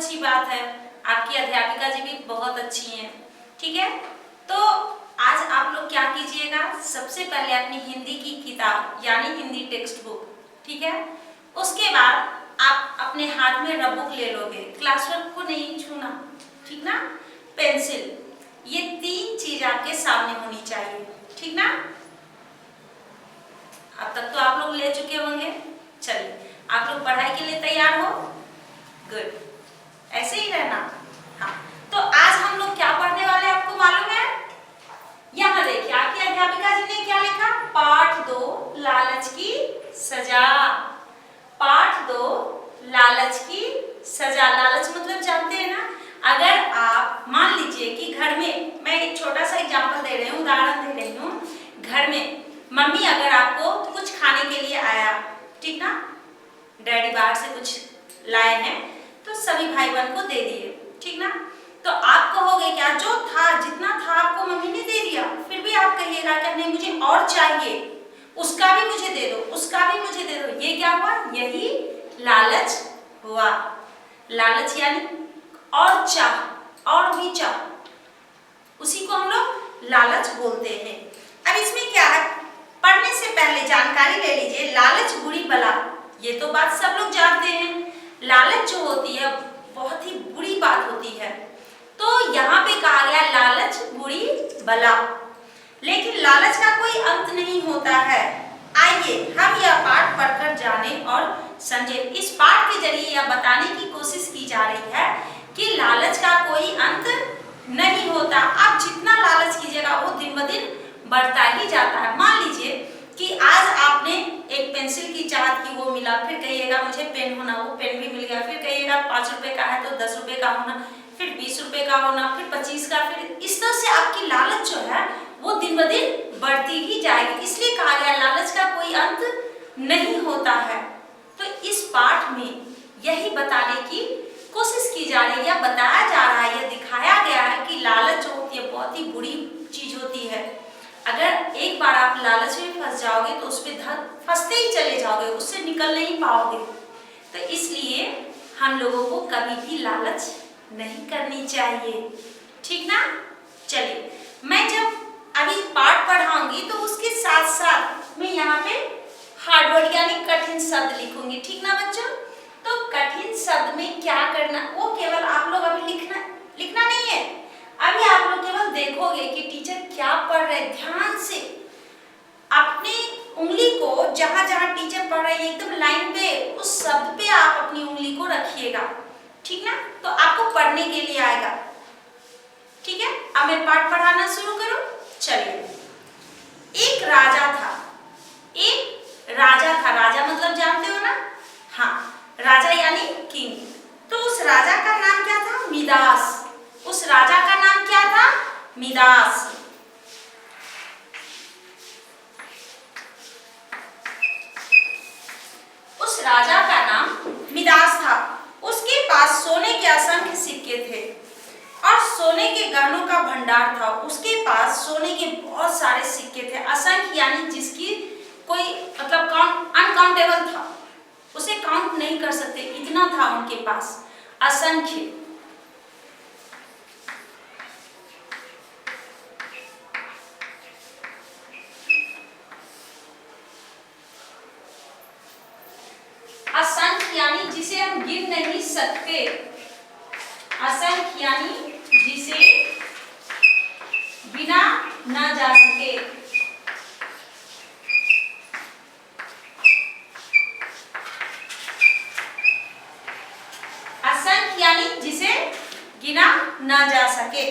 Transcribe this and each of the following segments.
अच्छी बात है, आपकी अध्यापिका जी भी बहुत अच्छी हैं। ठीक है, तो आज आप लोग क्या कीजिएगा, सबसे पहले अपनी हिंदी की किताब यानी हिंदी टेक्स्ट बुक, ठीक है, उसके बाद आप अपने हाथ में रफ बुक ले लोगे, क्लास वर्क को नहीं छूना, ठीक ना, पेंसिल, ये 3 चीज आपके सामने होनी चाहिए, ठीक ना। अब तक तो आप लोग ले चुके होंगे। चलिए, आप लोग पढ़ाई के लिए तैयार हो? गुड, ऐसे ही रहना। हाँ, तो आज हम लोग क्या पढ़ने वाले हैं आपको मालूम है? यहाँ देखिए, आपकी अध्यापिका जी ने क्या लिखा, पाठ 2 लालच की सजा। पाठ 2 लालच की सजा। लालच मतलब जानते हैं ना, अगर आप मान लीजिए कि घर में, मैं एक छोटा सा एग्जांपल दे रही हूँ, उदाहरण दे रही हूँ, घर में मम्मी अगर आपको कुछ खाने के लिए आया, ठीक ना, डैडी बाहर से कुछ लाए हैं तो सभी भाई बहन को दे दिए, ठीक ना, तो आप कहोगे क्या, जो था जितना था आपको मम्मी ने दे दिया, फिर भी आप कहिएगा क्या, नहीं मुझे और चाहिए, उसका भी मुझे दे दो, उसका भी मुझे दे दो। ये क्या हुआ, यही लालच हुआ। लालच यानी और चाह, और भी चाह, उसी को हम लोग लालच बोलते हैं। अब इसमें क्या है, पढ़ने से पहले जानकारी ले लीजिए, लालच बुरी बला, ये तो बात सब लोग जानते हैं। लालच जो होती है बहुत ही बुरी बात होती है, तो यहाँ पे कहा गया लालच बुरी बला, लेकिन लालच का कोई अंत नहीं होता है। आइए हम यह पाठ पढ़कर जाने और समझे। इस पाठ के जरिए यह बताने की कोशिश की जा रही है कि लालच का कोई अंत नहीं होता। आप जितना लालच कीजिएगा वो दिन ब दिन बढ़ता ही जाता है। मान लीजिए कि आज आपने एक पेंसिल की चाहत की, वो मिला, फिर कहिएगा मुझे पेन होना, वो पेन भी मिल गया, फिर कहिएगा 5 रुपए का है तो 10 रुपए का होना, फिर 20 रुपए का होना, फिर 25 का, फिर इस तरह से आपकी लालच जो है वो दिन ब दिन बढ़ती ही जाएगी। इसलिए कहा गया लालच का कोई अंत नहीं होता है। तो इस पाठ में यही बताने की कोशिश की जा रही है, बताया जा रहा है, यह दिखाया गया है कि लालच जो होती है बहुत ही बुरी चीज होती है। अगर एक बार आप लालच में फंस जाओगे तो उसमें फंसते ही चले जाओगे, उससे निकल नहीं पाओगे। तो इसलिए हम लोगों को कभी भी लालच नहीं करनी चाहिए, ठीक ना। चलिए, मैं जब अभी पाठ पढ़ाऊंगी तो उसके साथ साथ मैं यहाँ पे हार्ड वर्ड यानी कठिन शब्द लिखूंगी, ठीक ना बच्चों। तो कठिन शब्द में क्या करना, वो केवल आप लोग अभी लिखना नहीं है, अभी आप लोग केवल देखोगे कि टीचर क्या पढ़ रहे। ध्यान से अपनी उंगली को जहां जहां टीचर पढ़ रहे हैं एकदम लाइन पे, उस शब्द पे आप अपनी उंगली को रखिएगा, ठीक ना, तो आपको पढ़ने के लिए आएगा। ठीक है, अब मैं पाठ पढ़ाना शुरू करूं। चलिए, एक राजा था, एक राजा था, राजा मतलब जानते हो ना, हाँ, राजा यानी किंग। तो उस राजा का नाम क्या था, मिदास। उस राजा का नाम क्या था, मिदास। उस राजा का नाम मिदास था। उसके पास सोने के असंख्य सिक्के थे और सोने के गहनों का भंडार था। उसके पास सोने के बहुत सारे सिक्के थे। असंख्य यानी जिसकी कोई मतलब अनकाउंटेबल था, उसे काउंट नहीं कर सकते, इतना था उनके पास, असंख्य। असंख्य यानी जिसे हम गिन नहीं सकते, असंख्य यानी जिसे गिना ना जा सके। असंख्य यानी जिसे गिना ना जा सके।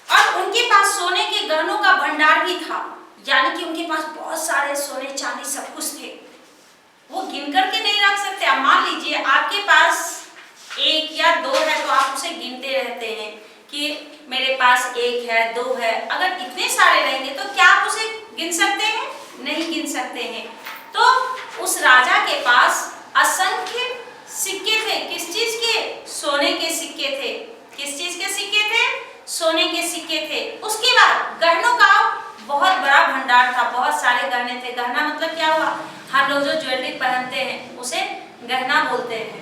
और उनके पास सोने के गहनों का भंडार भी था, यानी कि उनके पास बहुत सारे सोने चांदी सब कुछ थे, वो गिन करके नहीं रख सकते। अब मान लीजिए आपके पास 1 या 2 है तो आप उसे गिनते रहते हैं कि मेरे पास 1 है 2 है। अगर इतने सारे रहेंगे तो क्या आप उसे गिन सकते हैं, नहीं गिन सकते हैं। तो उस राजा के पास असंख्य सिक्के थे, किस चीज के, सोने के सिक्के थे। किस चीज के सिक्के थे, सोने के सिक्के थे। उसके बाद गहनों का बहुत बड़ा भंडार था, बहुत सारे गहने थे। गहना मतलब क्या हुआ, हम लोग जो ज्वेलरी पहनते हैं उसे गहना बोलते हैं।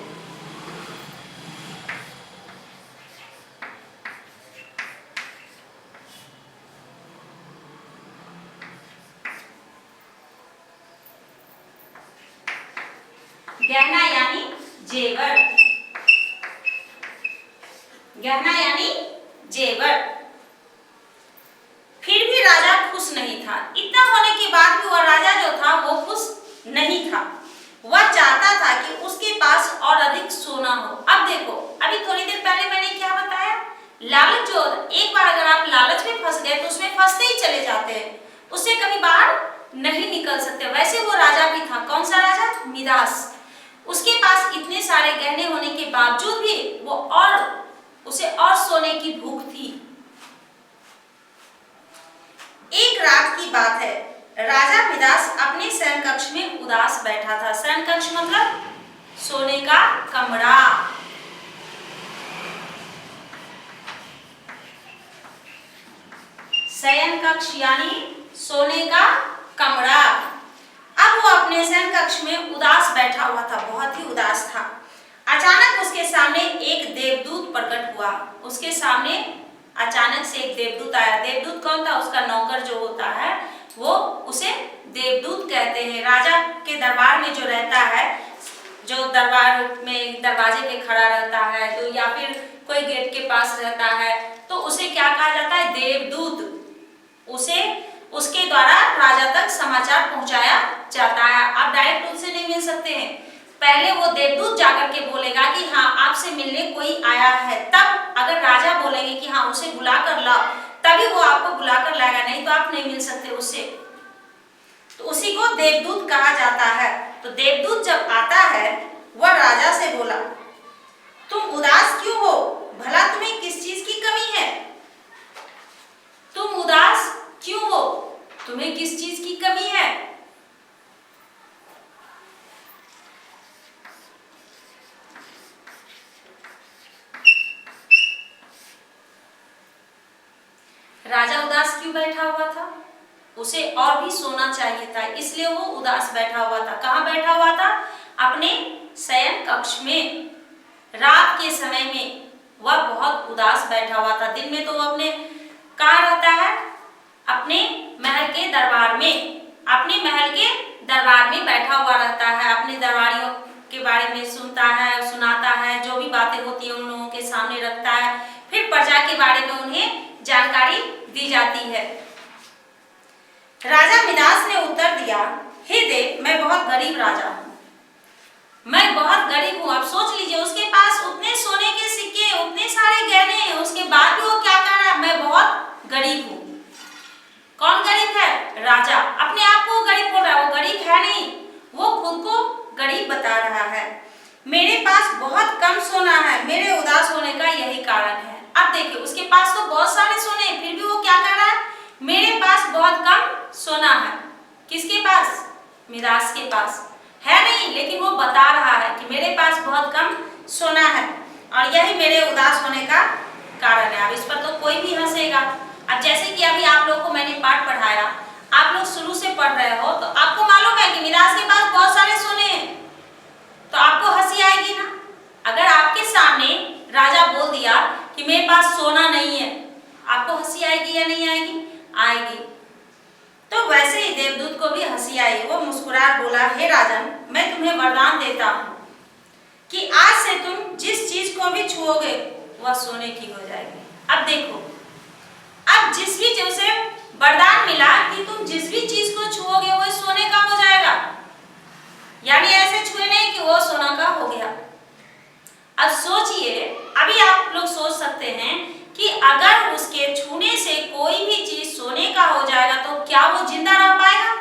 गहना यानी जेवर, गहना यानी जेवर। फिर भी राजा खुश नहीं था। इतना होने के बाद भी वह राजा जो था वो खुश नहीं था। वह चाहता था कि उसके पास और अधिक सोना हो। अब देखो, अभी थोड़ी देर पहले मैंने क्या बताया, लालच जो एक बार अगर आप लालच में फंस गए तो उसमें फंसते ही चले जाते हैं, उससे कभी बाहर नहीं निकल सकते। वैसे वो राजा भी था। कौन सा राजा? मिदास। उसके पास इतने सारे गहने होने के बावजूद भी उसे और सोने की भूख थी। एक रात की बात है, राजा मिदास अपने शयन कक्ष में उदास बैठा था। शयन कक्ष मतलब सोने का कमरा। शयन कक्ष यानी सोने का कमरा। अब वो अपने शयन कक्ष में उदास बैठा हुआ था, बहुत ही उदास था। अचानक उसके सामने एक देवदूत प्रकट हुआ। उसके सामने अचानक से एक देवदूत आया। देवदूत कौन था? उसका नौकर जो होता है वो उसे देवदूत कहते हैं। राजा के दरबार में जो रहता है, जो दरबार में दरवाजे पे खड़ा रहता है तो या फिर कोई गेट के पास रहता है तो उसे क्या कहा जाता है? देवदूत। उसे उसके द्वारा राजा तक समाचार पहुंचाया जाता है। आप डायरेक्ट उससे नहीं मिल सकते हैं, पहले वो देवदूत जाकर के बोलेगा कि हाँ आपसे मिलने कोई आया है। तब अगर राजा बोलेंगे कि हाँ उसे बुला कर लाओ, तभी वो आपको बुला कर लाएगा, नहीं तो आप नहीं मिल सकते उससे। तो उसी को देवदूत कहा जाता है। तो देवदूत जब आता है वह राजा से बोला, तुम उदास क्यों हो? भला तुम्हें किस चीज की कमी है? तुम उदास क्यों हो? तुम्हें किस चीज की कमी है? राजा उदास क्यों बैठा हुआ था? उसे और भी सोना चाहिए था, इसलिए वो उदास बैठा हुआ था। कहाँ बैठा हुआ था? अपने शयन कक्ष में। रात के समय में वह बहुत उदास बैठा हुआ था। दिन में तो वह अपने कहाँ रहता है? अपने महल के दरबार में। अपने महल के दरबार में बैठा हुआ रहता है, अपने दरबारियों के बारे में सुनता है, सुनाता है, जो भी बातें होती है उन लोगों के सामने रखता है। फिर प्रजा के बारे में उन्हें जानकारी दी जाती है। राजा मिदास ने उत्तर दिया, हे देव, मैं बहुत गरीब राजा हूँ, मैं बहुत गरीब हूँ। आप सोच लीजिए, उसके पास उतने सोने के सिक्के, उतने सारे गहने, उसके बाद भी वो क्या कह रहा है? मैं बहुत गरीब हूँ। कौन गरीब है? राजा। अपने आप को गरीब बोल रहा है, वो गरीब है नहीं, वो खुद को गरीब बता रहा है। मेरे पास बहुत कम सोना है, मेरे उदास होने का यही कारण है। अब देखिए, उसके पास तो बहुत सारे सोने हैं, फिर भी वो क्या कह रहा है? मेरे पास बहुत कम सोना है। किसके पास? मिदास के पास है नहीं, लेकिन वो बता रहा है कि मेरे पास बहुत कम सोना है और यही मेरे उदास होने का कारण है। अब इस पर तो कोई भी हंसेगा। अब जैसे कि अभी आप लोग को मैंने पाठ पढ़ाया, आप लोग शुरू से पढ़ रहे हो तो आपको मालूम है कि मिदास के पास बहुत सारे सोने हैं, तो आपको हंसी आएगी ना। अगर आपके सामने राजा बोल दिया कि मेरे पास सोना नहीं है, आपको हंसी आएगी या नहीं आएगी? आएगी। तो वैसे ही देवदूत को भी हंसी आई। वो मुस्कुरा बोला, हे राजन, मैं तुम्हें वरदान देता हूँ कि आज से तुम जिस चीज को भी छुओगे वह सोने की हो जाएगी। अब देखो, अब जिस भी चीज से वरदान मिला कि तुम जिस भी चीज को छुओगे वो सोने का हो जाएगा, यानी ऐसे छुए नहीं कि वो सोना का हो गया। अब सोचिए, अभी आप लोग सोच सकते हैं कि अगर उसके छूने से कोई भी चीज सोने का हो जाएगा तो क्या वो जिंदा रह पाएगा?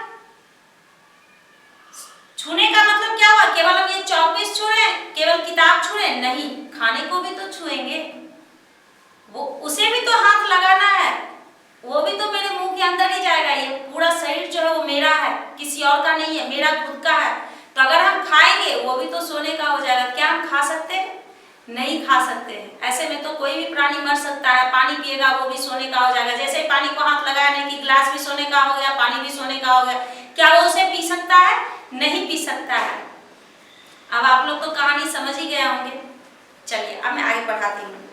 छूने का मतलब क्या हुआ? केवल हम ये चॉकपीस छू रहे हैं, केवल किताब छू रहे हैं? नहीं, खाने को भी तो छुएंगे, वो उसे भी तो हाथ लगाना है, वो भी तो मेरे मुंह के अंदर ही जाएगा। ये पूरा शरीर जो है वो मेरा है, किसी और का नहीं है, मेरा खुद का है। तो अगर हम खाएंगे वो भी तो सोने का हो जाएगा। क्या हम खा सकते हैं? नहीं खा सकते हैं। ऐसे में तो कोई भी प्राणी मर सकता है। पानी पिएगा वो भी सोने का हो जाएगा। जैसे ही पानी को हाथ लगाया नहीं कि गिलास भी सोने का हो गया, पानी भी सोने का हो गया, क्या वो उसे पी सकता है? नहीं पी सकता है। अब आप लोग तो कहानी समझ ही गए होंगे। चलिए अब मैं आगे बढ़ाती हूँ।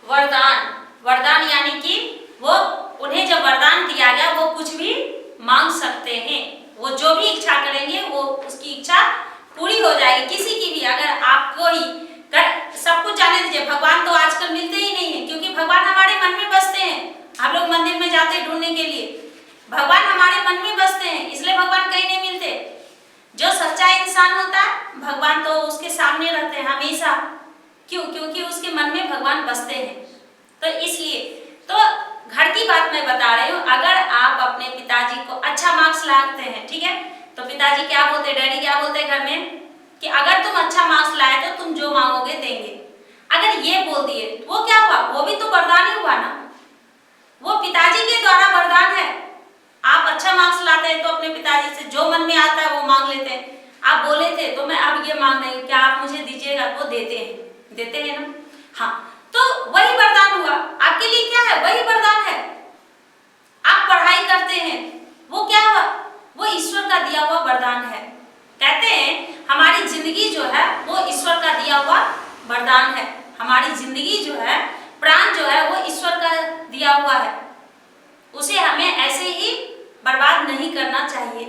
वरदान, वरदान यानी मांग सकते हैं। वो जो भी इच्छा करेंगे वो उसकी इच्छा पूरी हो जाएगी। किसी की भी अगर आपको ही सब कुछ जाने दीजिए, भगवान तो आजकल मिलते ही नहीं है, क्योंकि भगवान हमारे मन में बसते हैं। हम लोग मंदिर में जाते हैं ढूंढने के लिए, भगवान हमारे मन में बसते हैं, इसलिए भगवान कहीं नहीं मिलते। जो सच्चा इंसान होता है भगवान तो उसके सामने रहते हैं हमेशा। क्यों? क्योंकि उसके मन में भगवान बसते हैं। तो इसलिए तो घर की बात मैं बता रही हूँ। अगर आप अपने पिताजी को अच्छा मार्क्स लाते हैं, ठीक है, तो पिताजी क्या बोलते हैं, डैडी क्या बोलते हैं घर में कि अगर तुम अच्छा मार्क्स लाए तो तुम जो मांगोगे देंगे। अगर ये बोल दिए तो वो क्या हुआ, वो भी तो वरदान ही हुआ ना, वो पिताजी के द्वारा वरदान है। आप अच्छा मार्क्स लाते हैं तो अपने पिताजी से जो मन में आता है वो मांग लेते हैं। आप बोले थे तो मैं अब ये मांग रही हूँ, क्या आप मुझे दीजिएगा, वो देते हैं ना। हाँ, तो वही वरदान हुआ आपके लिए। क्या है? वही वरदान है। आप पढ़ाई करते हैं, वो क्या हुआ, वो ईश्वर का दिया हुआ वरदान है। कहते हैं हमारी जिंदगी जो है वो ईश्वर का दिया हुआ वरदान है। हमारी जिंदगी जो है, प्राण जो है, वो ईश्वर का दिया हुआ है। उसे हमें ऐसे ही बर्बाद नहीं करना चाहिए।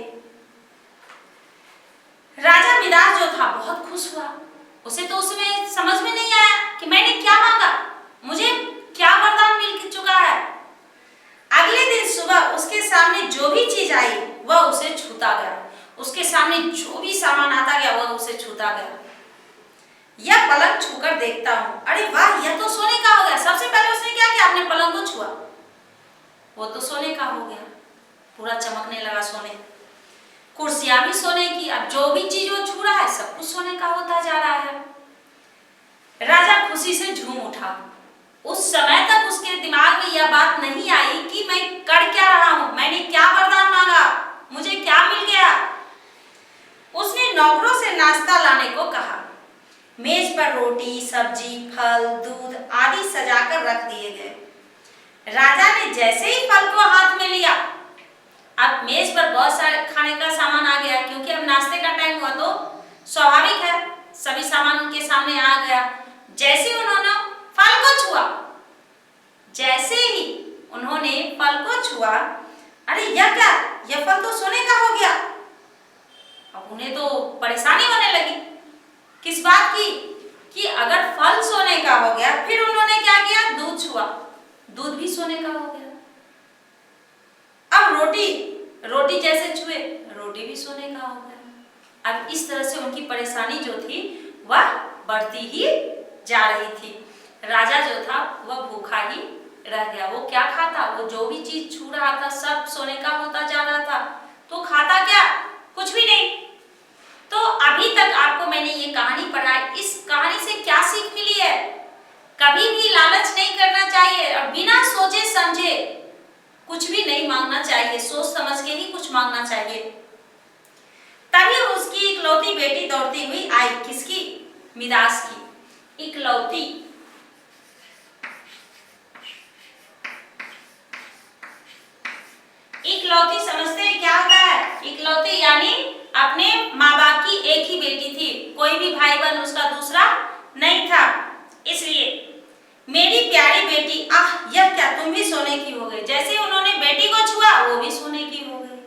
राजा मिदास जो था बहुत खुश हुआ। उसे तो उसमें समझ में नहीं आया कि मैंने क्या मांगा, मुझे क्या वरदान मिल चुका है। अगले दिन सुबह उसके सामने जो भी चीज आई वह उसे छूता गया। उसके सामने जो भी सामान आता गया वह उसे छूता गया। यह पलंग छूकर देखता हूँ, अरे वाह, यह तो सोने का हो गया। सबसे पहले उसने क्या किया, अपने पलंग को छुआ, वो तो सोने का हो गया, पूरा चमकने लगा सोने। कुर्सियां भी सोने की, अब जो भी चीज वो छू रहा है सब कुछ सोने का होता जा रहा है। राजा खुशी से झूम उठा। उस समय तक उसके दिमाग में यह बात नहीं आई कि मैं कर क्या रहा हूं, मैंने क्या वरदान मांगा, मुझे क्या मिल गया। उसने नौकरों से नाश्ता लाने को कहा। मेज पर रोटी, सब्जी, फल, दूध आदि सजाकर रख दिए गए। राजा ने जैसे ही फल को हाथ में लिया, अब मेज पर बहुत सारे खाने का सामान आ गया, क्योंकि अब नाश्ते का टाइम हुआ तो स्वाभाविक है सभी सामान उनके सामने आ गया। जैसे उन्होंने फल को छुआ, जैसे ही उन्होंने फल को छुआ, अरे यह क्या, यह फल तो सोने का हो गया। अब उन्हें तो परेशानी होने लगी। किस बात की कि अगर फल सोने का हो गया, फिर उन्होंने क्या किया, दूध छुआ, दूध भी सोने का हो गया। अब रोटी जैसे छुए, रोटी भी सोने का हो गया। अब इस तरह से उनकी परेशानी जो थी वह बढ़ती ही जा रही थी। राजा जो था वह भूखा ही रह गया। वो क्या खाता, वो जो भी चीज छू रहा था सब सोने का होता जा रहा था, तो खाता क्या, कुछ भी नहीं। तो अभी तक आपको मैंने ये कहानी पढ़ाई, इस कहानी से क्या सीख मिली है, कभी भी लालच नहीं करना चाहिए और बिना सोचे समझे कुछ भी नहीं मांगना चाहिए, सोच समझ के ही कुछ मांगना चाहिए। तभी उसकी इकलौती बेटी दौड़ती हुई आई। किसकी? मिदास की इकलौती। इकलौती समझते हैं क्या होता है? इकलौती यानी अपने माँ बाप की एक ही बेटी थी, कोई भी भाई बहन उसका दूसरा नहीं था। इसलिए मेरी प्यारी बेटी, आह यह क्या, तुम भी सोने की हो गई। जैसे उन्होंने बेटी को छुआ वो भी सोने की हो गई।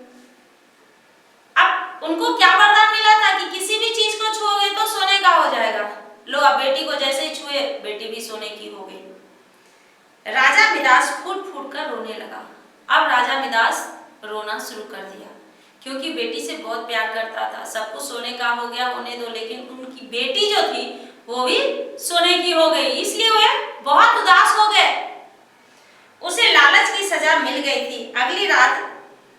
अब उनको क्या वरदान मिला था कि किसी भी चीज को छुओगे तो सोने का हो जाएगा। लो, अब बेटी को जैसे ही छुए बेटी भी सोने की हो गई। राजा मिदास फूट फूट कर रोने लगा। अब राजा मिदास रोना शुरू कर दिया, क्योंकि बेटी से बहुत प्यार करता था। सब कुछ सोने का हो गया होने दो, लेकिन उनकी बेटी जो थी वो भी सोने की हो गई, इसलिए वे बहुत उदास हो गए। उसे लालच की सजा मिल गई थी। अगली रात,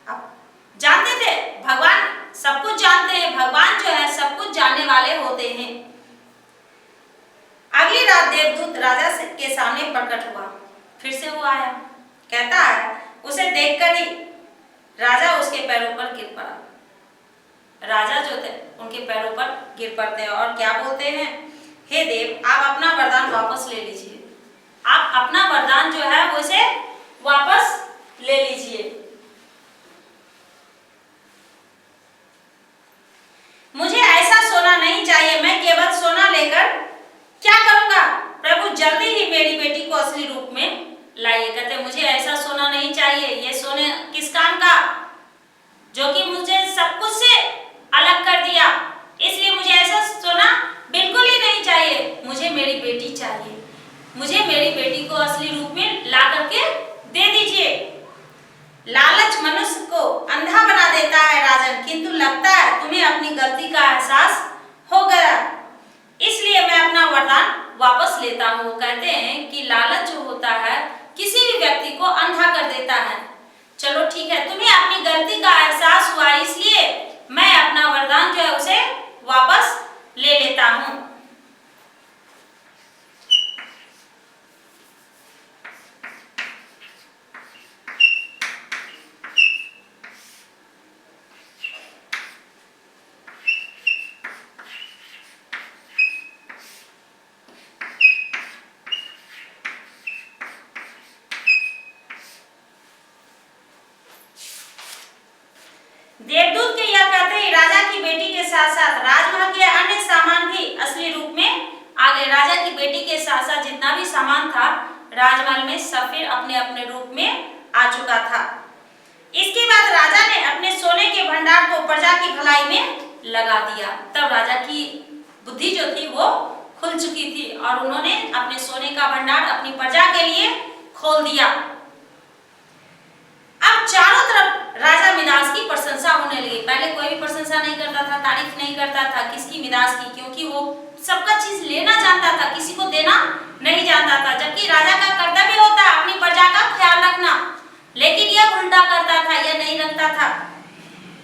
अब जानते थे भगवान सब कुछ जानते हैं, भगवान जो है सब कुछ जानने वाले होते हैं। अगली रात देवदूत राजा के सामने प्रकट हुआ। फिर से वो आया, कहता है उसे देखकर ही राजा उसके पैरों पर गिर पड़ा। राजा जो थे उनके पैरों पर गिर पड़ते हैं और क्या बोलते हैं, हे देव, आप अपना वरदान वापस ले लीजिए। आप अपना वरदान जो है उसे वापस ले लीजिए। मुझे ऐसा सोना नहीं चाहिए, मैं केवल सोना लेकर क्या करूंगा? प्रभु जल्दी ही मेरी बेटी को असली रूप में लाइए। कहते मुझे ऐसा सोना नहीं चाहिए, ये सोने किस काम का, राजन, किंतु लगता है तुम्हें अपनी गलती का एहसास हो गया, इसलिए मैं अपना वरदान वापस लेता हूँ। कहते हैं कि लालच जो होता है किसी भी व्यक्ति को अंधा कर देता है। चलो ठीक है, तुम्हें अपनी गलती का एहसास हुआ, इसलिए मैं अपना वरदान जो है उसे वापस ले लेता हूँ। देवदूत के यह कहते ही राजा की बेटी के साथ साथ राजमहल के अन्य सामान भी असली रूप में आ गए। राजा की बेटी के साथ साथ जितना भी सामान था राजमहल में सब फिर अपने अपने रूप में आ चुका था। इसके बाद राजा ने अपने सोने के भंडार को प्रजा की भलाई में लगा दिया। तब राजा की बुद्धि जो थी वो खुल चुकी थी और उन्होंने अपने सोने का भंडार अपनी प्रजा के लिए खोल दिया। अब चारों तरफ राजा मिदास की प्रशंसा होने लगी। पहले कोई भी प्रशंसा नहीं करता था, तारीफ नहीं करता था किसकी, मिदास की, क्योंकि वो सबका चीज लेना जानता था, किसी को देना नहीं जानता था। जबकि राजा का कर्तव्य होता है अपनी प्रजा का ख्याल रखना, लेकिन यह उल्टा करता था, यह नहीं रखता था।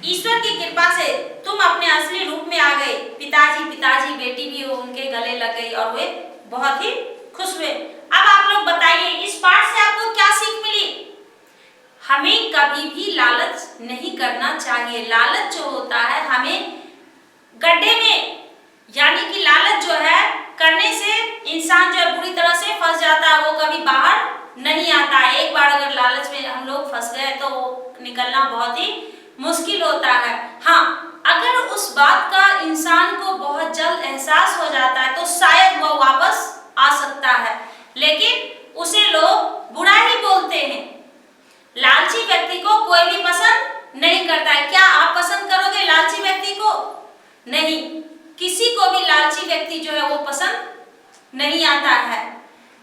ईश्वर की कृपा से तुम अपने असली रूप में आ गए। पिताजी बेटी भी उनके गले लग गई और वे बहुत ही खुश हुए। अब आप लोग बताइए इस पाठ से आपको क्या सीख मिली? हमें कभी भी लालच नहीं करना चाहिए। लालच जो होता है हमें गड्ढे में, यानी कि लालच जो है करने से इंसान जो है बुरी तरह से फंस जाता है, वो कभी बाहर नहीं आता। एक बार अगर लालच में हम लोग फंस गए तो निकलना बहुत ही मुश्किल होता है। हाँ, अगर उस बात का इंसान को बहुत जल्द एहसास हो जाता है तो शायद वो वापस आ सकता है, लेकिन उसे लोग बुरा ही बोलते हैं। लालची व्यक्ति को कोई भी पसंद नहीं करता है। क्या आप पसंद करोगे लालची व्यक्ति को? नहीं, किसी को भी लालची व्यक्ति जो है वो पसंद नहीं आता है।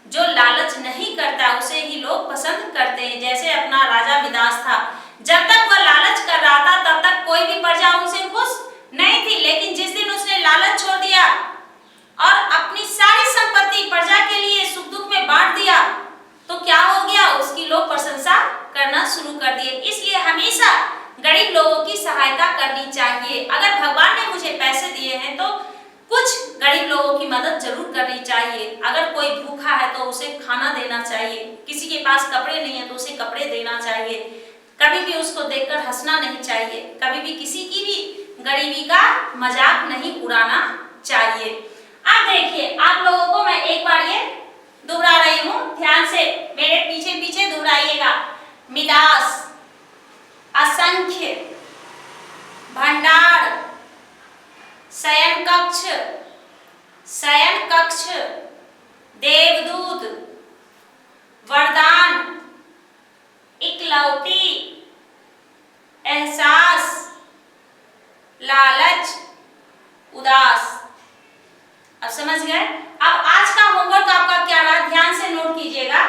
जो लालच नहीं करता उसे ही लोग पसंद करते हैं। जैसे अपना राजा मिदास था, जब तक वह लालच कर रहा था तब तक कोई भी प्रजा उनसे खुश नहीं थी, लेकिन जिस दिन उसने लालच छोड़ दिया और अपनी सारी संपत्ति प्रजा के लिए सुख दुख में बांट दिया तो क्या हो गया, उसकी लोग प्रशंसा करना शुरू कर दिए। इसलिए हमेशा गरीब लोगों की सहायता करनी चाहिए। अगर भगवान ने मुझे पैसे दिए हैं तो कुछ गरीब लोगों की मदद जरूर करनी चाहिए। अगर कोई भूखा है तो उसे खाना देना चाहिए, किसी के पास कपड़े नहीं है तो उसे कपड़े देना चाहिए। कभी भी उसको देखकर हंसना नहीं चाहिए, कभी भी किसी की भी गरीबी का मजाक नहीं उड़ाना चाहिए। अब देखिए आप लोगों को मैं एक बार ये दोहरा रही हूँ, ध्यान से मेरे पीछे पीछे दोहराइएगा। मिदास, असंख्य, भंडार, शयन कक्ष, देवदूत, वरदान, इकलौती, एहसास, लालच, उदास। अब समझ गए? अब आज का होमवर्क आपका क्या रहा, ध्यान से नोट कीजिएगा।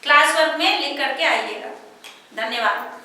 क्लास वर्क में लिख करके आइएगा। धन्यवाद।